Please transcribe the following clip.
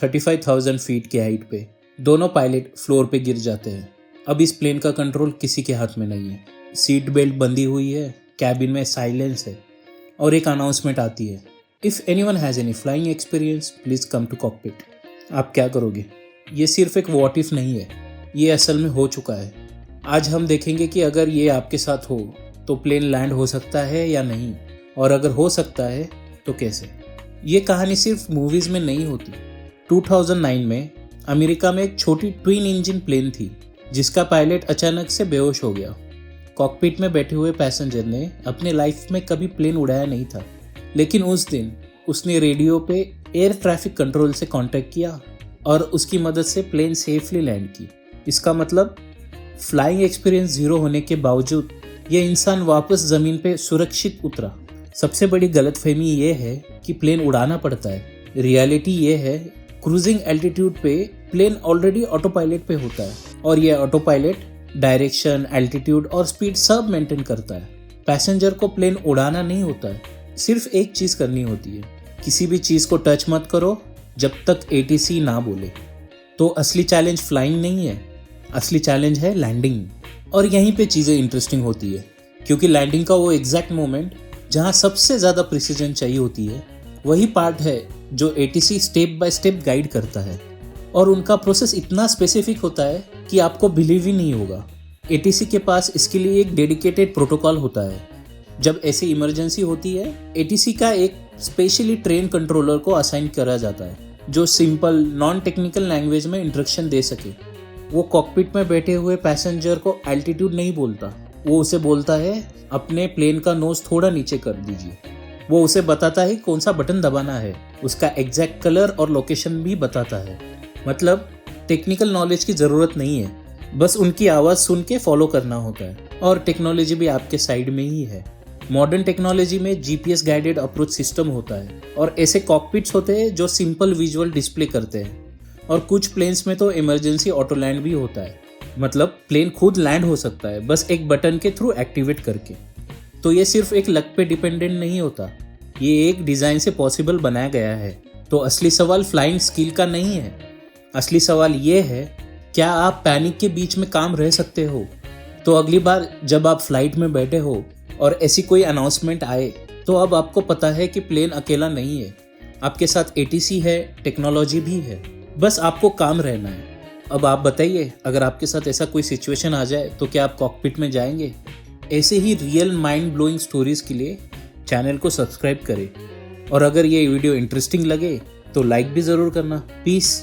35,000 feet की height पे दोनों पायलट फ्लोर पे गिर जाते हैं। अब इस प्लेन का कंट्रोल किसी के हाथ में नहीं है। सीट बेल्ट बंधी हुई है, कैबिन में साइलेंस है और एक अनाउंसमेंट आती है, if anyone has any flying experience please come to cockpit. आप क्या करोगे? ये सिर्फ एक व्हाट इफ नहीं है, ये असल में हो चुका है। आज हम देखेंगे कि अगर ये आपके साथ हो तो प्लेन लैंड हो सकता है या नहीं, और अगर हो सकता है तो कैसे। ये कहानी सिर्फ मूवीज़ में नहीं होती। 2009 में अमेरिका में एक छोटी ट्विन इंजन प्लेन थी जिसका पायलट अचानक से बेहोश हो गया। कॉकपिट में बैठे हुए पैसेंजर ने अपने लाइफ में कभी प्लेन उड़ाया नहीं था, लेकिन उस दिन उसने रेडियो पे एयर ट्रैफिक कंट्रोल से कांटेक्ट किया और उसकी मदद से प्लेन सेफली लैंड की। इसका मतलब फ्लाइंग एक्सपीरियंस जीरो होने के बावजूद ये इंसान वापस ज़मीन पे सुरक्षित उतरा। सबसे बड़ी गलतफहमी ये है कि प्लेन उड़ाना पड़ता है। रियलिटी ये है, क्रूजिंग एल्टीट्यूड पे प्लेन ऑलरेडी ऑटो पायलट पे होता है और ये ऑटो पायलट डायरेक्शन, एल्टीट्यूड और स्पीड सब मेंटेन करता है। पैसेंजर को प्लेन उड़ाना नहीं होता है, सिर्फ एक चीज़ करनी होती है, किसी भी चीज़ को टच मत करो जब तक ATC ना बोले। तो असली चैलेंज फ्लाइंग नहीं है, असली चैलेंज है लैंडिंग। और यहीं पे चीज़ें इंटरेस्टिंग होती है, क्योंकि लैंडिंग का वो एग्जैक्ट मोमेंट जहाँ सबसे ज़्यादा प्रिसीजन चाहिए होती है, वही पार्ट है जो ATC step by step guide करता है। और उनका प्रोसेस इतना स्पेसिफिक होता है कि आपको बिलीव ही नहीं होगा। ATC के पास इसके लिए एक डेडिकेटेड प्रोटोकॉल होता है। जब ऐसी इमरजेंसी होती है, ATC का एक स्पेशली ट्रेन कंट्रोलर को असाइन करा जाता है जो सिंपल नॉन टेक्निकल लैंग्वेज में इंस्ट्रक्शन दे सके। वो कॉकपिट में बैठे हुए पैसेंजर को एल्टीट्यूड नहीं बोलता, वो उसे बोलता है अपने प्लेन का नोज थोड़ा नीचे कर दीजिए। वो उसे बताता है कौन सा बटन दबाना है, उसका एग्जैक्ट कलर और लोकेशन भी बताता है। मतलब टेक्निकल नॉलेज की ज़रूरत नहीं है, बस उनकी आवाज़ सुन के फॉलो करना होता है। और टेक्नोलॉजी भी आपके साइड में ही है। मॉडर्न टेक्नोलॉजी में GPS गाइडेड अप्रोच सिस्टम होता है और ऐसे कॉकपिट्स होते हैं जो सिंपल विजुअल डिस्प्ले करते हैं। और कुछ प्लेन्स में तो इमरजेंसी ऑटो लैंड भी होता है, मतलब प्लेन खुद लैंड हो सकता है बस एक बटन के थ्रू एक्टिवेट करके। तो ये सिर्फ एक लक पे डिपेंडेंट नहीं होता, ये एक डिज़ाइन से पॉसिबल बनाया गया है। तो असली सवाल फ्लाइंग स्किल का नहीं है, असली सवाल ये है, क्या आप पैनिक के बीच में काम रह सकते हो। तो अगली बार जब आप फ्लाइट में बैठे हो और ऐसी कोई अनाउंसमेंट आए, तो अब आपको पता है कि प्लेन अकेला नहीं है, आपके साथ ATC है, टेक्नोलॉजी भी है, बस आपको काम रहना है। अब आप बताइए, अगर आपके साथ ऐसा कोई सिचुएशन आ जाए तो क्या आप कॉकपिट में जाएंगे? ऐसे ही रियल माइंड ब्लोइंग स्टोरीज़ के लिए चैनल को सब्सक्राइब करें और अगर ये वीडियो इंटरेस्टिंग लगे तो लाइक भी ज़रूर करना। पीस।